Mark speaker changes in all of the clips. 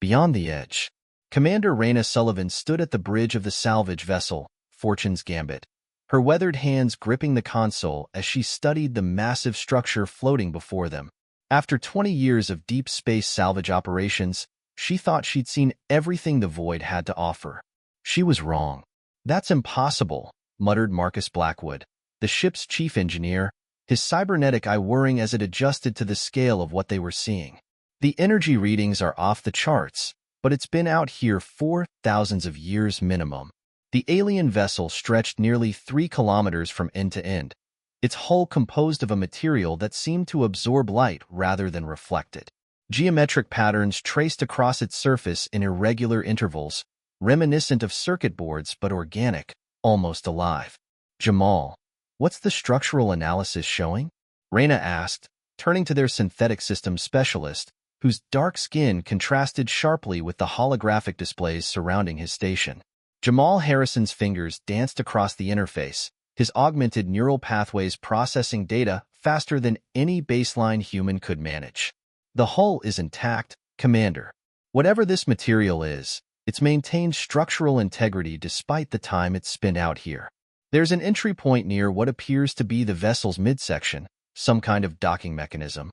Speaker 1: Beyond the edge, Commander Reyna Sullivan stood at the bridge of the salvage vessel, Fortune's Gambit, her weathered hands gripping the console as she studied the massive structure floating before them. After 20 years of deep space salvage operations, she thought she'd seen everything the void had to offer. She was wrong. "That's impossible," muttered Marcus Blackwood, the ship's chief engineer, his cybernetic eye whirring as it adjusted to the scale of what they were seeing. "The energy readings are off the charts, but it's been out here for thousands of years minimum." The alien vessel stretched nearly 3 kilometers from end to end, its hull composed of a material that seemed to absorb light rather than reflect it. Geometric patterns traced across its surface in irregular intervals, reminiscent of circuit boards but organic, almost alive. "Jamal, what's the structural analysis showing?" Reyna asked, turning to their synthetic systems specialist, whose dark skin contrasted sharply with the holographic displays surrounding his station. Jamal Harrison's fingers danced across the interface, his augmented neural pathways processing data faster than any baseline human could manage. "The hull is intact, Commander. Whatever this material is, it's maintained structural integrity despite the time it's spent out here. There's an entry point near what appears to be the vessel's midsection, some kind of docking mechanism."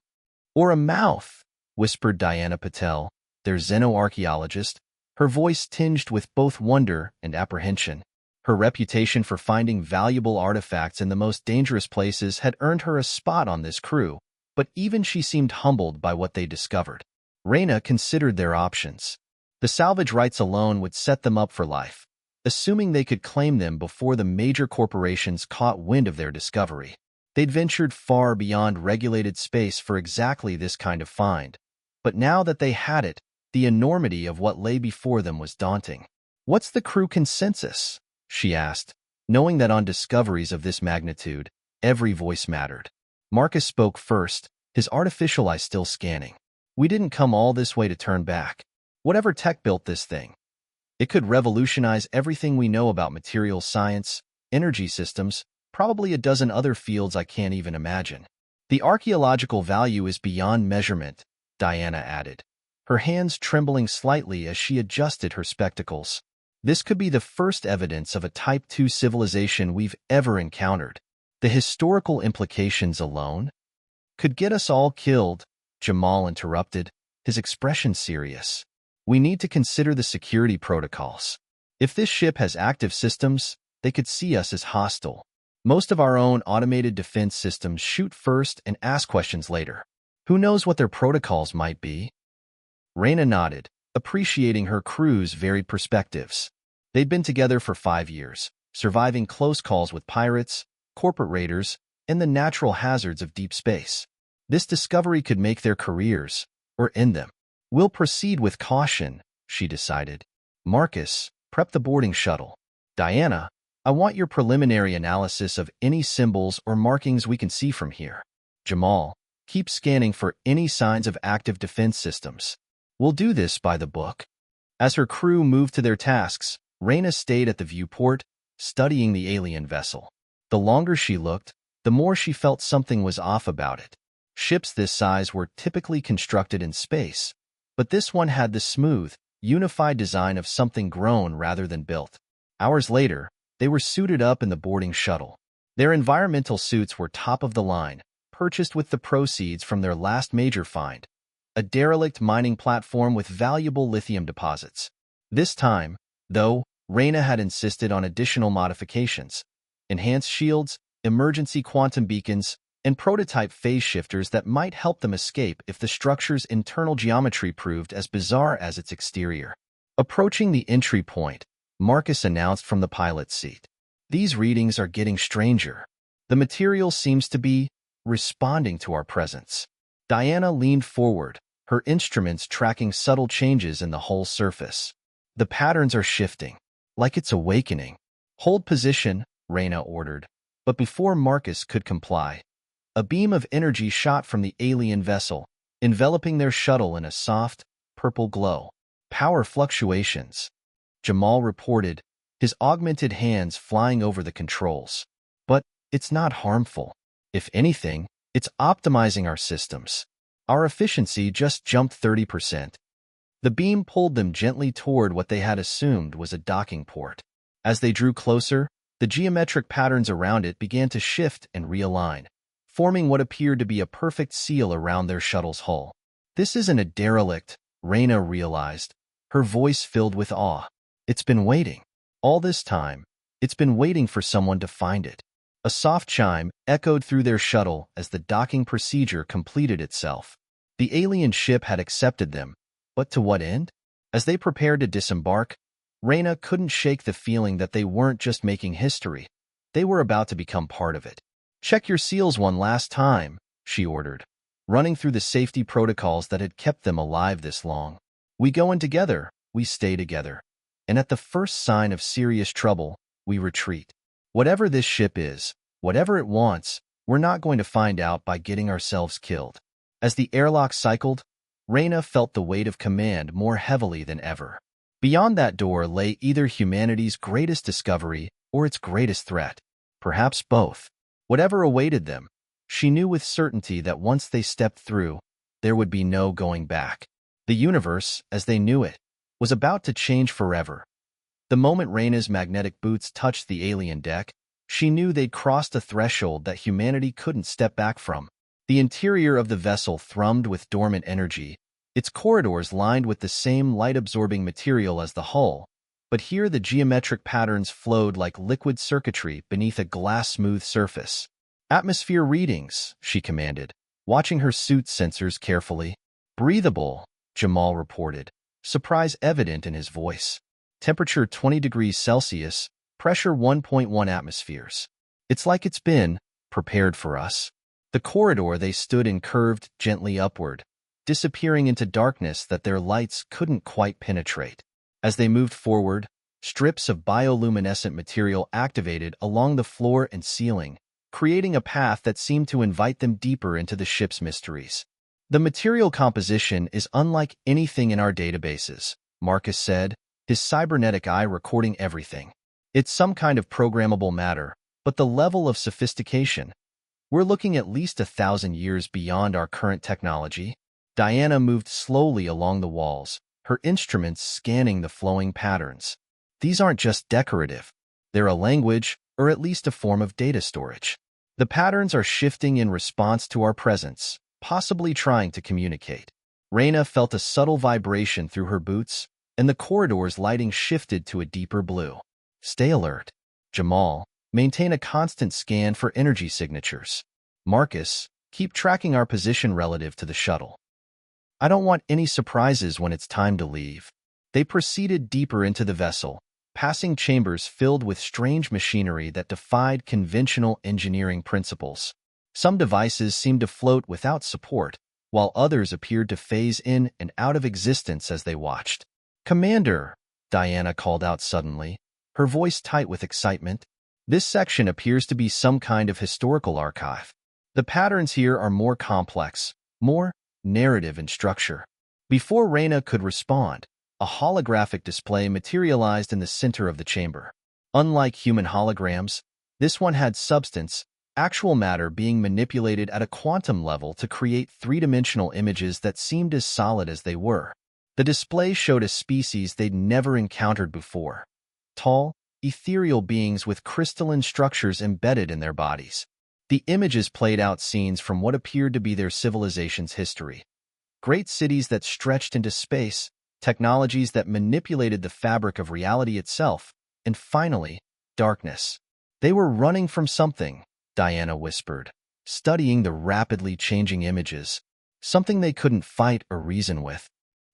Speaker 1: "Or a mouth," whispered Diana Patel, their xenoarchaeologist, her voice tinged with both wonder and apprehension. Her reputation for finding valuable artifacts in the most dangerous places had earned her a spot on this crew, but even she seemed humbled by what they discovered. Reyna considered their options. The salvage rights alone would set them up for life, assuming they could claim them before the major corporations caught wind of their discovery. They'd ventured far beyond regulated space for exactly this kind of find, but now that they had it, the enormity of what lay before them was daunting. "What's the crew consensus?" she asked, knowing that on discoveries of this magnitude, every voice mattered. Marcus spoke first, his artificial eye still scanning. "We didn't come all this way to turn back. Whatever tech built this thing, it could revolutionize everything we know about materials science, energy systems, probably a dozen other fields I can't even imagine. The archaeological value is beyond measurement," Diana added, her hands trembling slightly as she adjusted her spectacles. "This could be the first evidence of a Type 2 civilization we've ever encountered. The historical implications alone could get us all killed," Jamal interrupted, his expression serious. "We need to consider the security protocols. If this ship has active systems, they could see us as hostile. Most of our own automated defense systems shoot first and ask questions later. Who knows what their protocols might be?" Reyna nodded, appreciating her crew's varied perspectives. They'd been together for 5 years, surviving close calls with pirates, corporate raiders, and the natural hazards of deep space. This discovery could make their careers, or end them. "We'll proceed with caution," she decided. "Marcus, prep the boarding shuttle. Diana, I want your preliminary analysis of any symbols or markings we can see from here. Jamal, keep scanning for any signs of active defense systems. We'll do this by the book." As her crew moved to their tasks, Reyna stayed at the viewport, studying the alien vessel. The longer she looked, the more she felt something was off about it. Ships this size were typically constructed in space, but this one had the smooth, unified design of something grown rather than built. Hours later, they were suited up in the boarding shuttle. Their environmental suits were top of the line, purchased with the proceeds from their last major find, a derelict mining platform with valuable lithium deposits. This time, though, Reyna had insisted on additional modifications: enhanced shields, emergency quantum beacons, and prototype phase shifters that might help them escape if the structure's internal geometry proved as bizarre as its exterior. Approaching the entry point, Marcus announced from the pilot's seat, "These readings are getting stranger. The material seems to be responding to our presence." Diana leaned forward, her instruments tracking subtle changes in the hull surface. "The patterns are shifting, like it's awakening." "Hold position," Reyna ordered, but before Marcus could comply, a beam of energy shot from the alien vessel, enveloping their shuttle in a soft, purple glow. "Power fluctuations," Jamal reported, his augmented hands flying over the controls. "But it's not harmful. If anything, it's optimizing our systems. Our efficiency just jumped 30%. The beam pulled them gently toward what they had assumed was a docking port. As they drew closer, the geometric patterns around it began to shift and realign, forming what appeared to be a perfect seal around their shuttle's hull. This isn't a derelict, Reyna realized, her voice filled with awe. It's been waiting. All this time, it's been waiting for someone to find it. A soft chime echoed through their shuttle as the docking procedure completed itself. The alien ship had accepted them, but to what end? As they prepared to disembark, Reyna couldn't shake the feeling that they weren't just making history. They were about to become part of it. "Check your seals one last time," she ordered, running through the safety protocols that had kept them alive this long. "We go in together, we stay together. And at the first sign of serious trouble, we retreat. Whatever this ship is, whatever it wants, we're not going to find out by getting ourselves killed." As the airlock cycled, Reyna felt the weight of command more heavily than ever. Beyond that door lay either humanity's greatest discovery or its greatest threat. Perhaps both. Whatever awaited them, she knew with certainty that once they stepped through, there would be no going back. The universe, as they knew it, was about to change forever. The moment Reyna's magnetic boots touched the alien deck, she knew they'd crossed a threshold that humanity couldn't step back from. The interior of the vessel thrummed with dormant energy, its corridors lined with the same light-absorbing material as the hull, but here the geometric patterns flowed like liquid circuitry beneath a glass-smooth surface. "Atmosphere readings," she commanded, watching her suit's sensors carefully. "Breathable," Jamal reported, surprise evident in his voice. "Temperature 20 degrees Celsius, pressure 1.1 atmospheres. It's like it's been prepared for us." The corridor they stood in curved gently upward, disappearing into darkness that their lights couldn't quite penetrate. As they moved forward, strips of bioluminescent material activated along the floor and ceiling, creating a path that seemed to invite them deeper into the ship's mysteries. "The material composition is unlike anything in our databases," Marcus said, his cybernetic eye recording everything. "It's some kind of programmable matter, but the level of sophistication, we're looking at least 1,000 years beyond our current technology." Diana moved slowly along the walls, her instruments scanning the flowing patterns. "These aren't just decorative. They're a language, or at least a form of data storage. The patterns are shifting in response to our presence, possibly trying to communicate." Reyna felt a subtle vibration through her boots, and the corridor's lighting shifted to a deeper blue. "Stay alert. Jamal, maintain a constant scan for energy signatures. Marcus, keep tracking our position relative to the shuttle. I don't want any surprises when it's time to leave." They proceeded deeper into the vessel, passing chambers filled with strange machinery that defied conventional engineering principles. Some devices seemed to float without support, while others appeared to phase in and out of existence as they watched. "Commander," Diana called out suddenly, her voice tight with excitement, "this section appears to be some kind of historical archive. The patterns here are more complex, more narrative in structure." Before Reyna could respond, a holographic display materialized in the center of the chamber. Unlike human holograms, this one had substance, actual matter being manipulated at a quantum level to create three-dimensional images that seemed as solid as they were. The display showed a species they'd never encountered before. Tall, ethereal beings with crystalline structures embedded in their bodies. The images played out scenes from what appeared to be their civilization's history. Great cities that stretched into space, technologies that manipulated the fabric of reality itself, and finally, darkness. "They were running from something," Diana whispered, studying the rapidly changing images, "something they couldn't fight or reason with."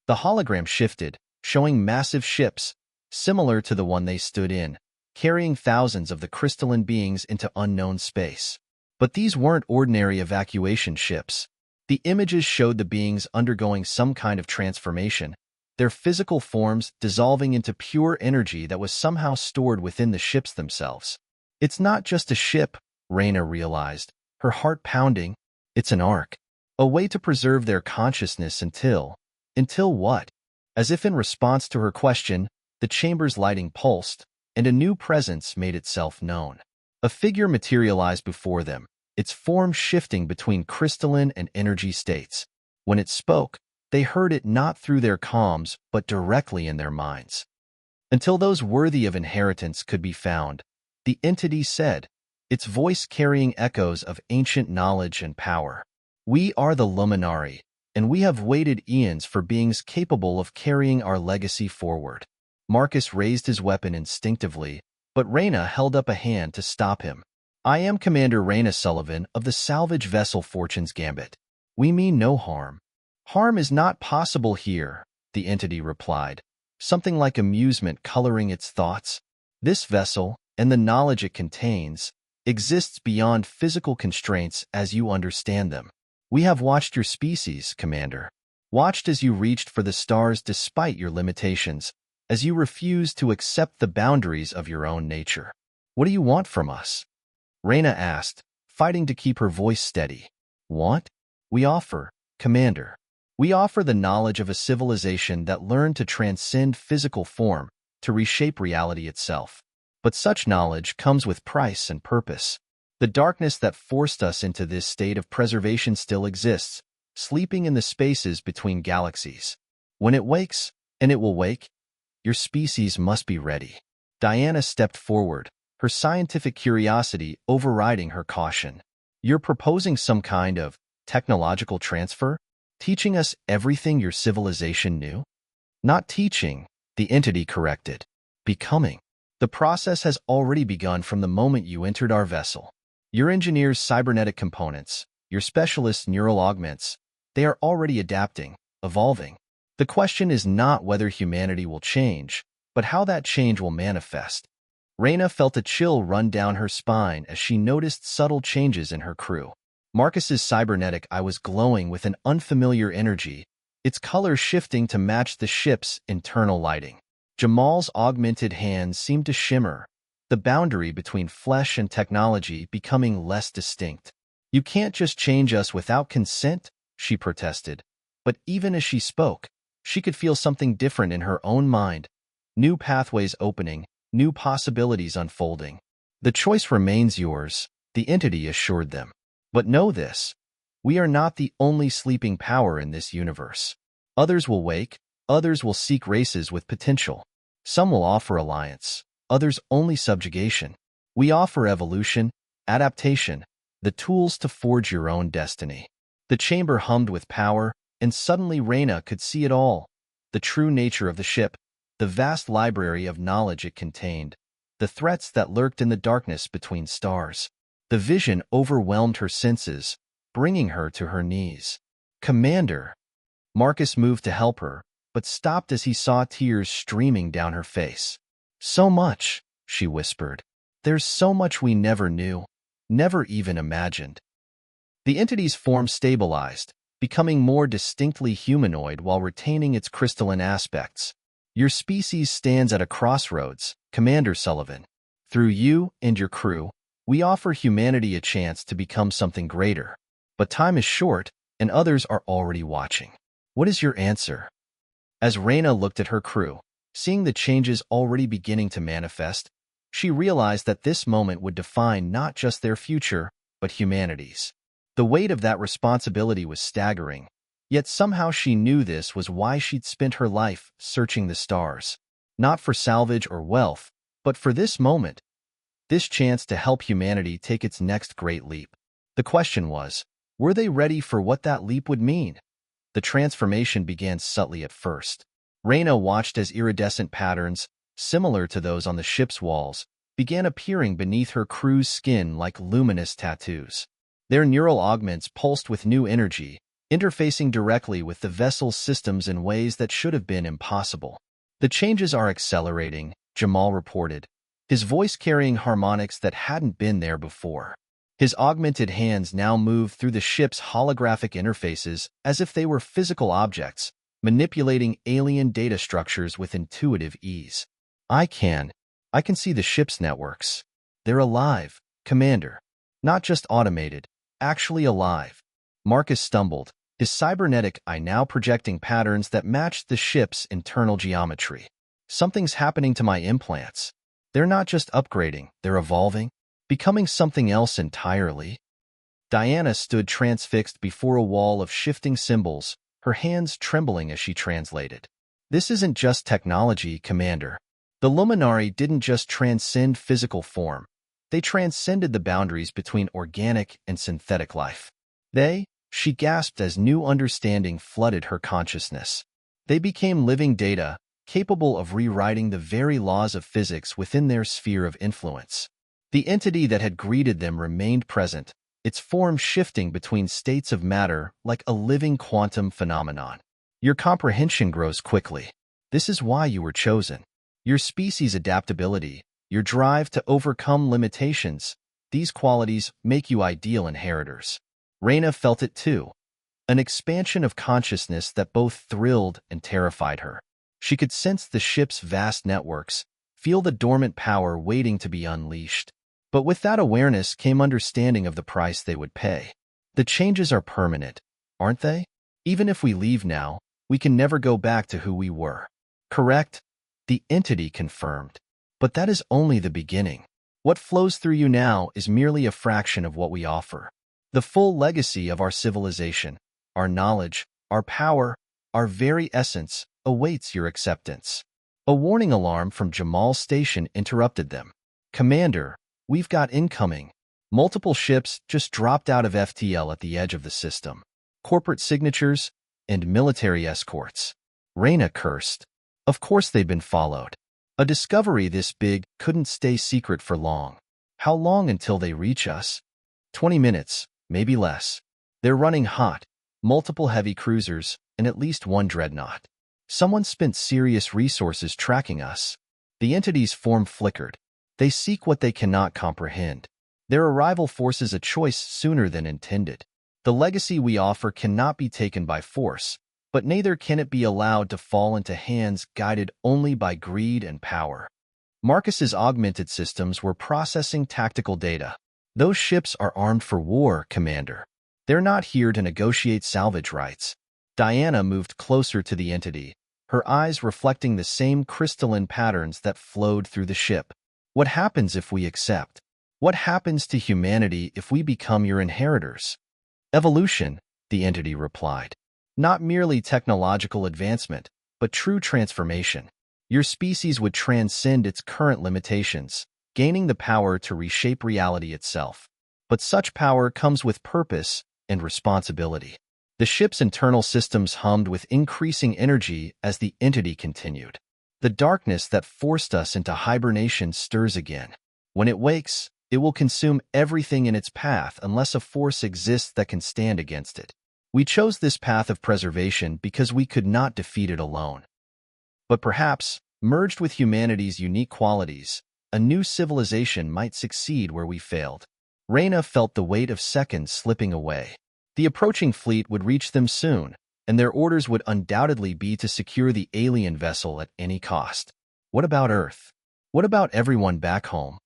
Speaker 1: The hologram shifted, showing massive ships, similar to the one they stood in, carrying thousands of the crystalline beings into unknown space. But these weren't ordinary evacuation ships. The images showed the beings undergoing some kind of transformation, their physical forms dissolving into pure energy that was somehow stored within the ships themselves. "It's not just a ship," Reyna realized, her heart pounding. "It's an ark. A way to preserve their consciousness until what?" As if in response to her question, the chamber's lighting pulsed, and a new presence made itself known. A figure materialized before them, its form shifting between crystalline and energy states. When it spoke, They heard it not through their comms, but directly in their minds. Until those worthy of inheritance could be found, the entity said, its voice carrying echoes of ancient knowledge and power. We are the Luminari, and we have waited eons for beings capable of carrying our legacy forward. Marcus raised his weapon instinctively, but Reyna held up a hand to stop him. I am Commander Reyna Sullivan of the salvage vessel Fortune's Gambit. We mean no harm. Harm is not possible here, the entity replied, something like amusement coloring its thoughts. This vessel, and the knowledge it contains, exists beyond physical constraints as you understand them. We have watched your species, Commander. Watched as you reached for the stars despite your limitations, as you refused to accept the boundaries of your own nature. What do you want from us? Reyna asked, fighting to keep her voice steady. Want? We offer, Commander. We offer the knowledge of a civilization that learned to transcend physical form, to reshape reality itself. But such knowledge comes with price and purpose. The darkness that forced us into this state of preservation still exists, sleeping in the spaces between galaxies. When it wakes, and it will wake, your species must be ready. Diana stepped forward, her scientific curiosity overriding her caution. You're proposing some kind of technological transfer? Teaching us everything your civilization knew? Not teaching, the entity corrected. Becoming. The process has already begun from the moment you entered our vessel. Your engineers' cybernetic components, your specialists' neural augments, they are already adapting, evolving. The question is not whether humanity will change, but how that change will manifest. Reyna felt a chill run down her spine as she noticed subtle changes in her crew. Marcus's cybernetic eye was glowing with an unfamiliar energy, its color shifting to match the ship's internal lighting. Jamal's augmented hands seemed to shimmer, the boundary between flesh and technology becoming less distinct. You can't just change us without consent, she protested. But even as she spoke, she could feel something different in her own mind. New pathways opening, new possibilities unfolding. The choice remains yours, the entity assured them. But know this, we are not the only sleeping power in this universe. Others will wake, others will seek races with potential. Some will offer alliance, others only subjugation. We offer evolution, adaptation, the tools to forge your own destiny. The chamber hummed with power, and suddenly Reyna could see it all. The true nature of the ship, the vast library of knowledge it contained, the threats that lurked in the darkness between stars. The vision overwhelmed her senses, bringing her to her knees. Commander! Marcus moved to help her, but stopped as he saw tears streaming down her face. So much, she whispered. There's so much we never knew, never even imagined. The entity's form stabilized, becoming more distinctly humanoid while retaining its crystalline aspects. Your species stands at a crossroads, Commander Sullivan. Through you and your crew, we offer humanity a chance to become something greater. But time is short, and others are already watching. What is your answer? As Reyna looked at her crew, seeing the changes already beginning to manifest, she realized that this moment would define not just their future, but humanity's. The weight of that responsibility was staggering, yet somehow she knew this was why she'd spent her life searching the stars. Not for salvage or wealth, but for this moment, this chance to help humanity take its next great leap. The question was, were they ready for what that leap would mean? The transformation began subtly at first. Reyna watched as iridescent patterns, similar to those on the ship's walls, began appearing beneath her crew's skin like luminous tattoos. Their neural augments pulsed with new energy, interfacing directly with the vessel's systems in ways that should have been impossible. The changes are accelerating, Jamal reported, his voice carrying harmonics that hadn't been there before. His augmented hands now moved through the ship's holographic interfaces as if they were physical objects, manipulating alien data structures with intuitive ease. I can see the ship's networks. They're alive, Commander. Not just automated, actually alive. Marcus stumbled, his cybernetic eye now projecting patterns that matched the ship's internal geometry. Something's happening to my implants. They're not just upgrading, they're evolving, becoming something else entirely. Diana stood transfixed before a wall of shifting symbols, her hands trembling as she translated. This isn't just technology, Commander. The Luminari didn't just transcend physical form. They transcended the boundaries between organic and synthetic life. She gasped as new understanding flooded her consciousness. They became living data, capable of rewriting the very laws of physics within their sphere of influence. The entity that had greeted them remained present, its form shifting between states of matter like a living quantum phenomenon. Your comprehension grows quickly. This is why you were chosen. Your species' adaptability, your drive to overcome limitations, these qualities make you ideal inheritors. Reyna felt it too, an expansion of consciousness that both thrilled and terrified her. She could sense the ship's vast networks, feel the dormant power waiting to be unleashed. But with that awareness came understanding of the price they would pay. The changes are permanent, aren't they? Even if we leave now, we can never go back to who we were. Correct? The entity confirmed. But that is only the beginning. What flows through you now is merely a fraction of what we offer. The full legacy of our civilization, our knowledge, our power, our very essence, awaits your acceptance. A warning alarm from Jamal's station interrupted them. Commander, we've got incoming. Multiple ships just dropped out of FTL at the edge of the system. Corporate signatures and military escorts. Reyna cursed. Of course they've been followed. A discovery this big couldn't stay secret for long. How long until they reach us? 20 minutes, maybe less. They're running hot. Multiple heavy cruisers, and at least one dreadnought. Someone spent serious resources tracking us. The entity's form flickered. They seek what they cannot comprehend. Their arrival forces a choice sooner than intended. The legacy we offer cannot be taken by force, but neither can it be allowed to fall into hands guided only by greed and power. Marcus's augmented systems were processing tactical data. Those ships are armed for war, Commander. They're not here to negotiate salvage rights. Diana moved closer to the entity, her eyes reflecting the same crystalline patterns that flowed through the ship. What happens if we accept? What happens to humanity if we become your inheritors? Evolution, the entity replied. Not merely technological advancement, but true transformation. Your species would transcend its current limitations, gaining the power to reshape reality itself. But such power comes with purpose and responsibility. The ship's internal systems hummed with increasing energy as the entity continued. The darkness that forced us into hibernation stirs again. When it wakes, it will consume everything in its path unless a force exists that can stand against it. We chose this path of preservation because we could not defeat it alone. But perhaps, merged with humanity's unique qualities, a new civilization might succeed where we failed. Reyna felt the weight of seconds slipping away. The approaching fleet would reach them soon, and their orders would undoubtedly be to secure the alien vessel at any cost. What about Earth? What about everyone back home?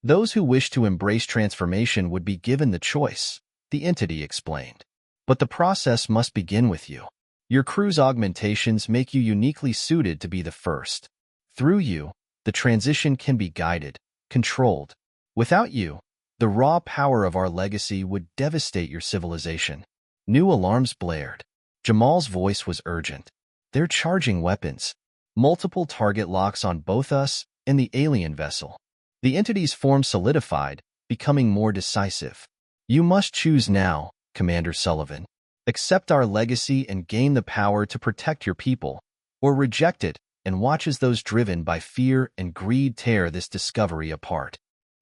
Speaker 1: Those who wish to embrace transformation would be given the choice, the entity explained. But the process must begin with you. Your crew's augmentations make you uniquely suited to be the first. Through you, the transition can be guided, controlled. Without you, the raw power of our legacy would devastate your civilization. New alarms blared. Jamal's voice was urgent. They're charging weapons. Multiple target locks on both us and the alien vessel. The entity's form solidified, becoming more decisive. You must choose now, Commander Sullivan. Accept our legacy and gain the power to protect your people, or reject it and watch as those driven by fear and greed tear this discovery apart.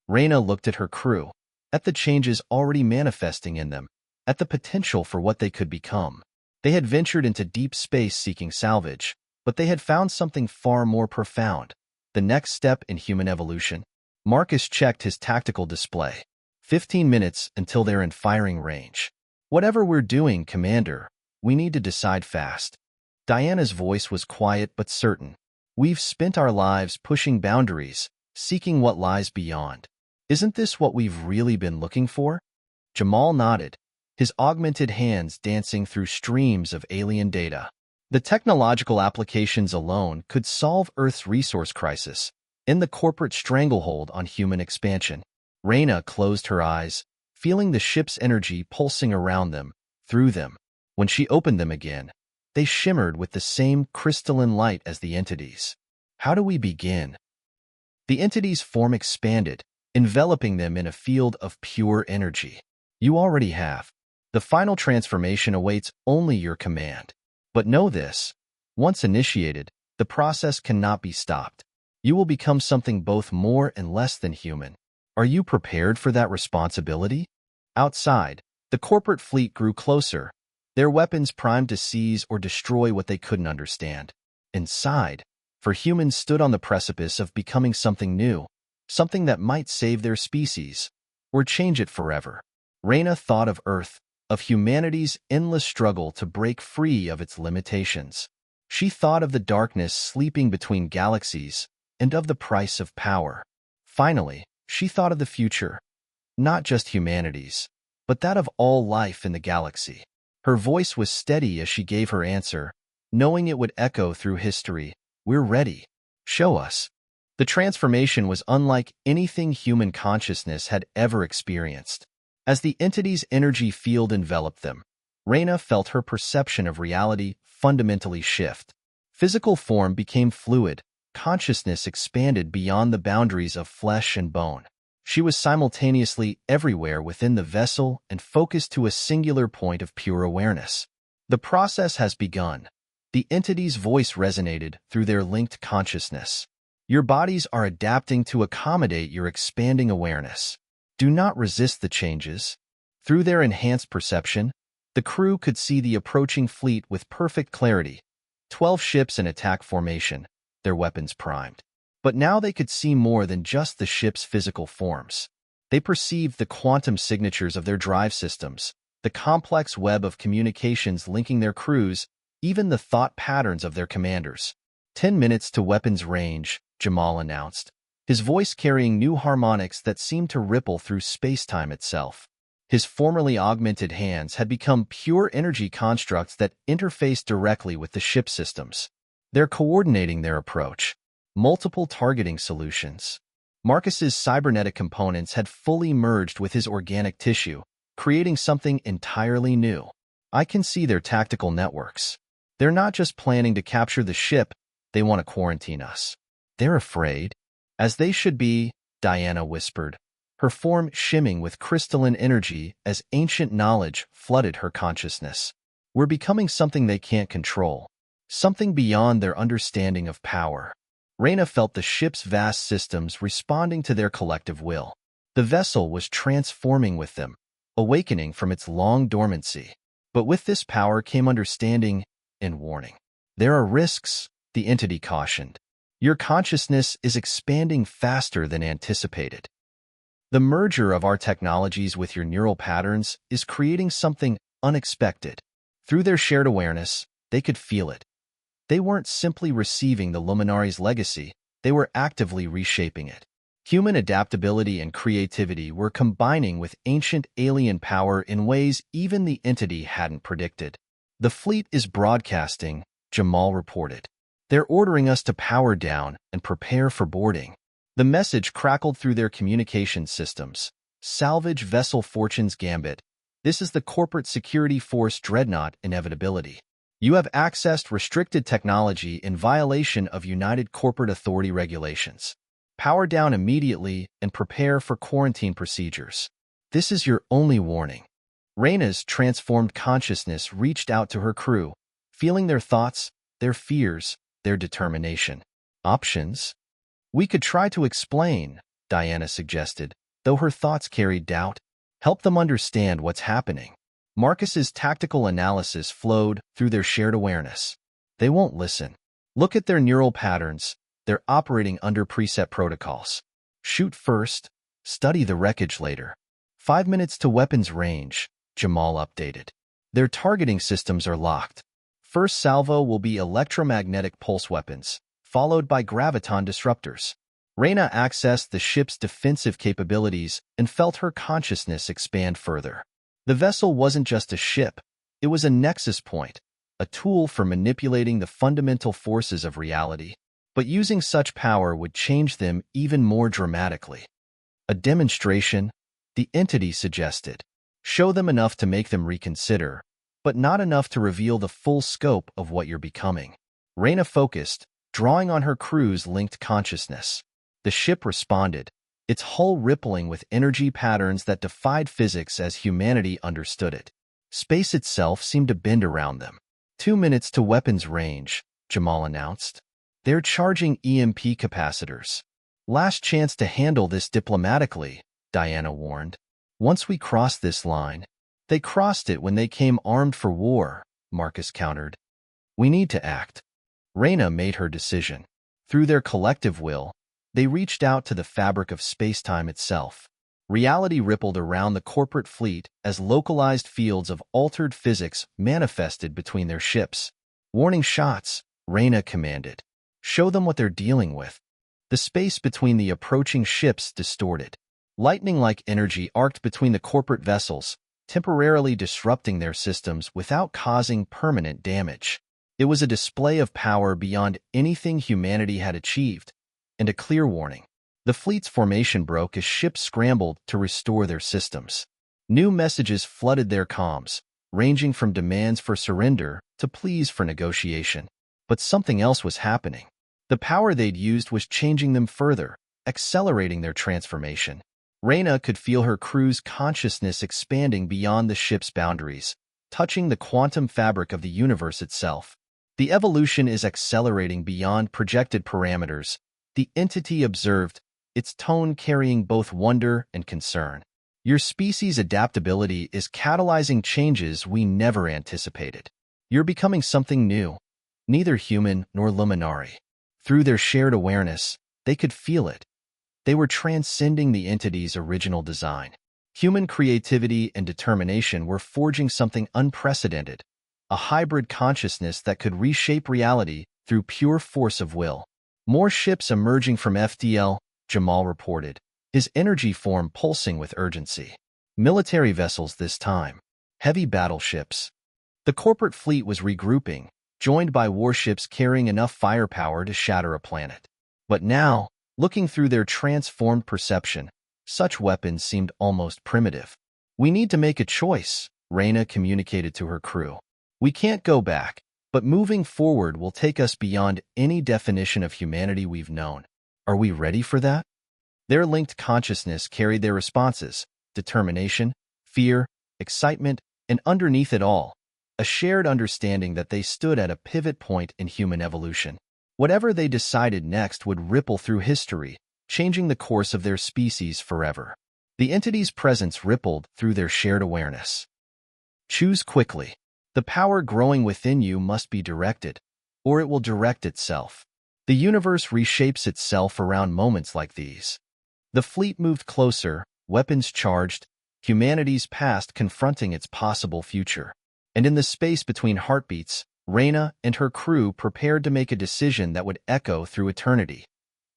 Speaker 1: Reyna looked at her crew, at the changes already manifesting in them, at the potential for what they could become. They had ventured into deep space seeking salvage, but they had found something far more profound, the next step in human evolution. Marcus checked his tactical display. 15 minutes until they're in firing range. Whatever we're doing, Commander, we need to decide fast. Diana's voice was quiet but certain. We've spent our lives pushing boundaries, seeking what lies beyond. Isn't this what we've really been looking for? Jamal nodded, his augmented hands dancing through streams of alien data. The technological applications alone could solve Earth's resource crisis, end the corporate stranglehold on human expansion. Reyna closed her eyes, feeling the ship's energy pulsing around them, through them. When she opened them again, They shimmered with the same crystalline light as the entities. How do we begin? The entities' form expanded, enveloping them in a field of pure energy. You already have. The final transformation awaits only your command. But know this, once initiated, the process cannot be stopped. You will become something both more and less than human. Are you prepared for that responsibility? Outside, the corporate fleet grew closer, their weapons primed to seize or destroy what they couldn't understand. Inside, for humans stood on the precipice of becoming something new, something that might save their species, or change it forever. Reyna thought of Earth, of humanity's endless struggle to break free of its limitations. She thought of the darkness sleeping between galaxies and of the price of power. Finally, she thought of the future, not just humanity's, but that of all life in the galaxy. Her voice was steady as she gave her answer, knowing it would echo through history. We're ready. Show us. The transformation was unlike anything human consciousness had ever experienced. As the entity's energy field enveloped them, Reyna felt her perception of reality fundamentally shift. Physical form became fluid, consciousness expanded beyond the boundaries of flesh and bone. She was simultaneously everywhere within the vessel and focused to a singular point of pure awareness. The process has begun. The entity's voice resonated through their linked consciousness. Your bodies are adapting to accommodate your expanding awareness. Do not resist the changes. Through their enhanced perception, the crew could see the approaching fleet with perfect clarity. 12 ships in attack formation, their weapons primed. But now they could see more than just the ship's physical forms. They perceived the quantum signatures of their drive systems, the complex web of communications linking their crews, even the thought patterns of their commanders. 10 minutes to weapons range, Jamal announced, his voice carrying new harmonics that seemed to ripple through space-time itself. His formerly augmented hands had become pure energy constructs that interfaced directly with the ship systems. They're coordinating their approach. Multiple targeting solutions. Marcus's cybernetic components had fully merged with his organic tissue, creating something entirely new. I can see their tactical networks. They're not just planning to capture the ship, they want to quarantine us. They're afraid. As they should be, Diana whispered, her form shimming with crystalline energy as ancient knowledge flooded her consciousness. We're becoming something they can't control, something beyond their understanding of power. Reyna felt the ship's vast systems responding to their collective will. The vessel was transforming with them, awakening from its long dormancy. But with this power came understanding and warning. There are risks, the entity cautioned. Your consciousness is expanding faster than anticipated. The merger of our technologies with your neural patterns is creating something unexpected. Through their shared awareness, they could feel it. They weren't simply receiving the Luminari's legacy, they were actively reshaping it. Human adaptability and creativity were combining with ancient alien power in ways even the entity hadn't predicted. The fleet is broadcasting, Jamal reported. They're ordering us to power down and prepare for boarding. The message crackled through their communication systems. Salvage vessel Fortune's Gambit. This is the corporate security force Dreadnought Inevitability. You have accessed restricted technology in violation of United Corporate Authority regulations. Power down immediately and prepare for quarantine procedures. This is your only warning. Reyna's transformed consciousness reached out to her crew, feeling their thoughts, their fears, their determination. Options? We could try to explain, Diana suggested, though her thoughts carried doubt. Help them understand what's happening. Marcus's tactical analysis flowed through their shared awareness. They won't listen. Look at their neural patterns. They're operating under preset protocols. Shoot first, study the wreckage later. 5 minutes to weapons range, Jamal updated. Their targeting systems are locked. First salvo will be electromagnetic pulse weapons, followed by graviton disruptors. Reyna accessed the ship's defensive capabilities and felt her consciousness expand further. The vessel wasn't just a ship, it was a nexus point, a tool for manipulating the fundamental forces of reality. But using such power would change them even more dramatically. A demonstration, the entity suggested. Show them enough to make them reconsider. but not enough to reveal the full scope of what you're becoming. Reyna focused, drawing on her crew's linked consciousness. The ship responded, its hull rippling with energy patterns that defied physics as humanity understood it. Space itself seemed to bend around them. 2 minutes to weapons range, Jamal announced. They're charging EMP capacitors. Last chance to handle this diplomatically, Diana warned. Once we cross this line. They crossed it when they came armed for war, Marcus countered. We need to act. Reyna made her decision. Through their collective will, they reached out to the fabric of space-time itself. Reality rippled around the corporate fleet as localized fields of altered physics manifested between their ships. Warning shots, Reyna commanded. Show them what they're dealing with. The space between the approaching ships distorted. Lightning-like energy arced between the corporate vessels, temporarily disrupting their systems without causing permanent damage. It was a display of power beyond anything humanity had achieved, and a clear warning. The fleet's formation broke as ships scrambled to restore their systems. New messages flooded their comms, ranging from demands for surrender to pleas for negotiation. But something else was happening. The power they'd used was changing them further, accelerating their transformation. Reyna could feel her crew's consciousness expanding beyond the ship's boundaries, touching the quantum fabric of the universe itself. The evolution is accelerating beyond projected parameters, the entity observed, its tone carrying both wonder and concern. Your species' adaptability is catalyzing changes we never anticipated. You're becoming something new, neither human nor luminary. Through their shared awareness, they could feel it. They were transcending the entity's original design. Human creativity and determination were forging something unprecedented, a hybrid consciousness that could reshape reality through pure force of will. More ships emerging from FTL, Jamal reported, his energy form pulsing with urgency. Military vessels this time. Heavy battleships. The corporate fleet was regrouping, joined by warships carrying enough firepower to shatter a planet. But now, looking through their transformed perception, such weapons seemed almost primitive. We need to make a choice, Reyna communicated to her crew. We can't go back, but moving forward will take us beyond any definition of humanity we've known. Are we ready for that? Their linked consciousness carried their responses, determination, fear, excitement, and underneath it all, a shared understanding that they stood at a pivot point in human evolution. Whatever they decided next would ripple through history, changing the course of their species forever. The entity's presence rippled through their shared awareness. Choose quickly. The power growing within you must be directed, or it will direct itself. The universe reshapes itself around moments like these. The fleet moved closer, weapons charged, humanity's past confronting its possible future. And in the space between heartbeats, Reyna and her crew prepared to make a decision that would echo through eternity.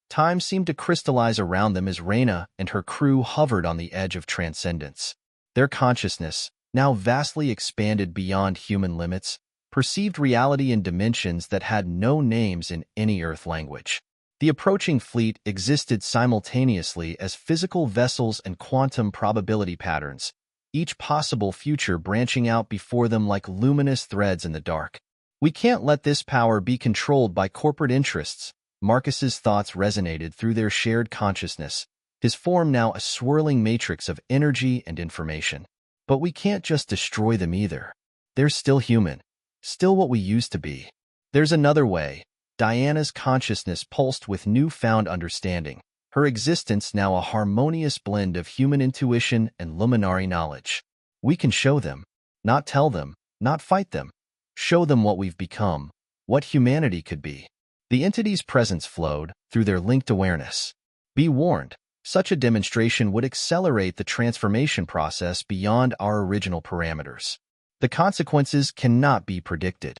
Speaker 1: Time seemed to crystallize around them as Reyna and her crew hovered on the edge of transcendence. Their consciousness, now vastly expanded beyond human limits, perceived reality in dimensions that had no names in any Earth language. The approaching fleet existed simultaneously as physical vessels and quantum probability patterns, each possible future branching out before them like luminous threads in the dark. We can't let this power be controlled by corporate interests. Marcus's thoughts resonated through their shared consciousness, his form now a swirling matrix of energy and information. But we can't just destroy them either. They're still human, still what we used to be. There's another way. Diana's consciousness pulsed with newfound understanding, her existence now a harmonious blend of human intuition and luminary knowledge. We can show them, not tell them, not fight them. Show them what we've become, what humanity could be. The entity's presence flowed through their linked awareness. Be warned, such a demonstration would accelerate the transformation process beyond our original parameters. The consequences cannot be predicted.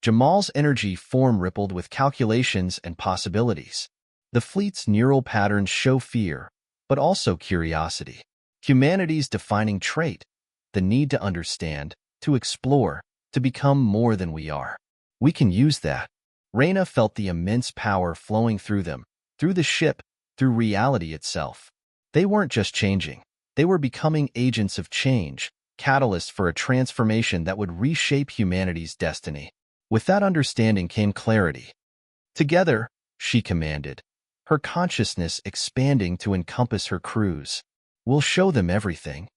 Speaker 1: Jamal's energy form rippled with calculations and possibilities. The fleet's neural patterns show fear, but also curiosity. Humanity's defining trait, the need to understand, to explore, to become more than we are. We can use that. Reyna felt the immense power flowing through them, through the ship, through reality itself. They weren't just changing. They were becoming agents of change, catalyst for a transformation that would reshape humanity's destiny. With that understanding came clarity. Together, she commanded, her consciousness expanding to encompass her crews. We'll show them everything.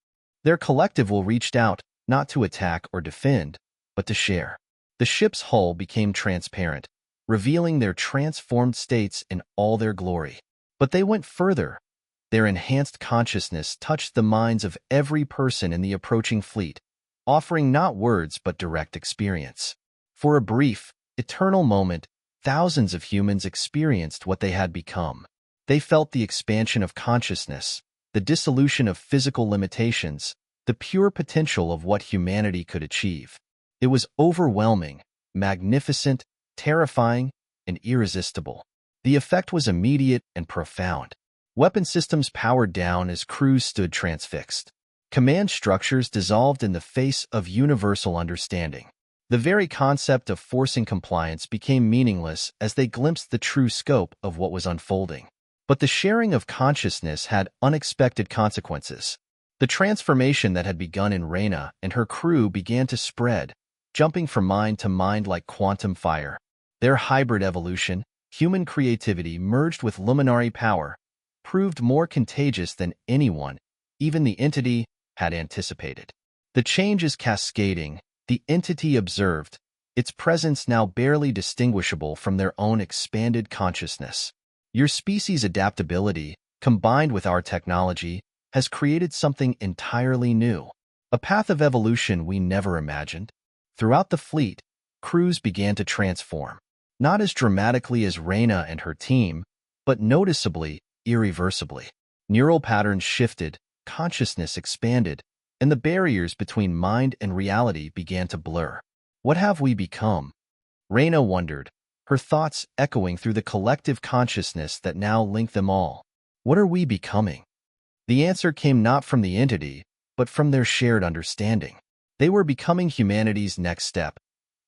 Speaker 1: Their collective will reach out, not to attack or defend, but to share. The ship's hull became transparent, revealing their transformed states in all their glory. But they went further. Their enhanced consciousness touched the minds of every person in the approaching fleet, offering not words but direct experience. For a brief, eternal moment, thousands of humans experienced what they had become. They felt the expansion of consciousness, the dissolution of physical limitations, the pure potential of what humanity could achieve. It was overwhelming, magnificent, terrifying, and irresistible. The effect was immediate and profound. Weapon systems powered down as crews stood transfixed. Command structures dissolved in the face of universal understanding. The very concept of forcing compliance became meaningless as they glimpsed the true scope of what was unfolding. But the sharing of consciousness had unexpected consequences. The transformation that had begun in Reyna and her crew began to spread, jumping from mind to mind like quantum fire. Their hybrid evolution, human creativity merged with luminary power, proved more contagious than anyone, even the entity, had anticipated. The change is cascading, the entity observed, its presence now barely distinguishable from their own expanded consciousness. Your species' adaptability, combined with our technology, has created something entirely new, a path of evolution we never imagined. Throughout the fleet, crews began to transform, not as dramatically as Reyna and her team, but noticeably, irreversibly. Neural patterns shifted, consciousness expanded, and the barriers between mind and reality began to blur. What have we become? Reyna wondered, her thoughts echoing through the collective consciousness that now linked them all. What are we becoming? The answer came not from the entity, but from their shared understanding. They were becoming humanity's next step,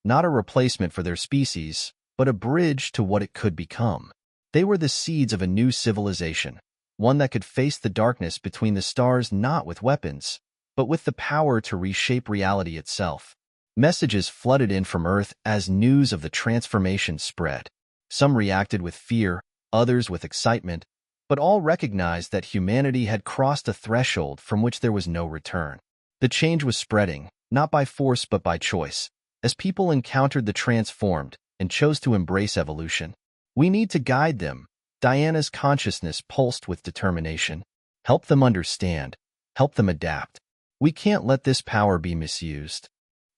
Speaker 1: not a replacement for their species, but a bridge to what it could become. They were the seeds of a new civilization, one that could face the darkness between the stars not with weapons, but with the power to reshape reality itself. Messages flooded in from Earth as news of the transformation spread. Some reacted with fear, others with excitement, but all recognized that humanity had crossed a threshold from which there was no return. The change was spreading, not by force but by choice, as people encountered the transformed and chose to embrace evolution. We need to guide them. Diana's consciousness pulsed with determination. Help them understand. Help them adapt. We can't let this power be misused.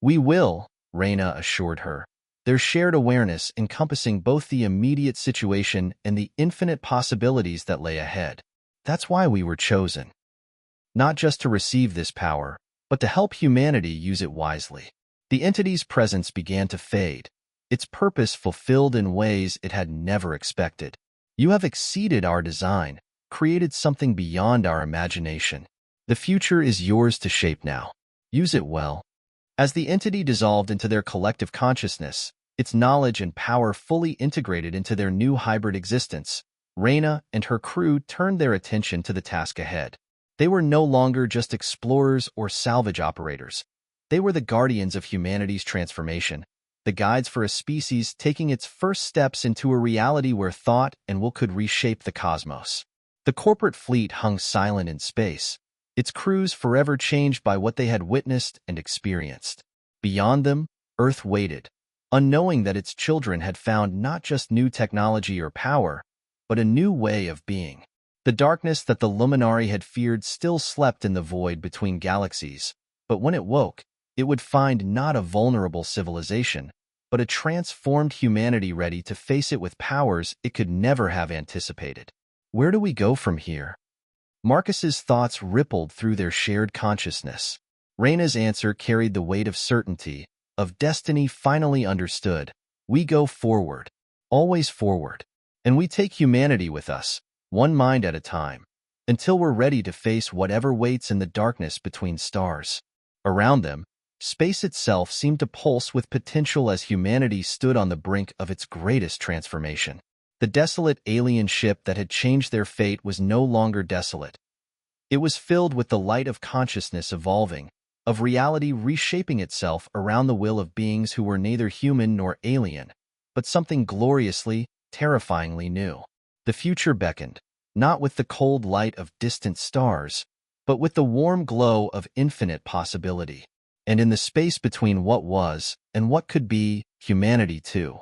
Speaker 1: We will, Reyna assured her, their shared awareness encompassing both the immediate situation and the infinite possibilities that lay ahead. That's why we were chosen. Not just to receive this power, but to help humanity use it wisely. The entity's presence began to fade, its purpose fulfilled in ways it had never expected. You have exceeded our design, created something beyond our imagination. The future is yours to shape now. Use it well. As the entity dissolved into their collective consciousness, its knowledge and power fully integrated into their new hybrid existence, Reyna and her crew turned their attention to the task ahead. They were no longer just explorers or salvage operators. They were the guardians of humanity's transformation, the guides for a species taking its first steps into a reality where thought and will could reshape the cosmos. The corporate fleet hung silent in space, its crews forever changed by what they had witnessed and experienced. Beyond them, Earth waited, unknowing that its children had found not just new technology or power, but a new way of being. The darkness that the Luminari had feared still slept in the void between galaxies, but when it woke, it would find not a vulnerable civilization, but a transformed humanity ready to face it with powers it could never have anticipated. Where do we go from here? Marcus's thoughts rippled through their shared consciousness. Reyna's answer carried the weight of certainty, of destiny finally understood. We go forward, always forward. And we take humanity with us, one mind at a time, until we're ready to face whatever waits in the darkness between stars. Around them, space itself seemed to pulse with potential as humanity stood on the brink of its greatest transformation. The desolate alien ship that had changed their fate was no longer desolate. It was filled with the light of consciousness evolving, of reality reshaping itself around the will of beings who were neither human nor alien, but something gloriously, terrifyingly new. The future beckoned, not with the cold light of distant stars, but with the warm glow of infinite possibility. And in the space between what was and what could be, humanity too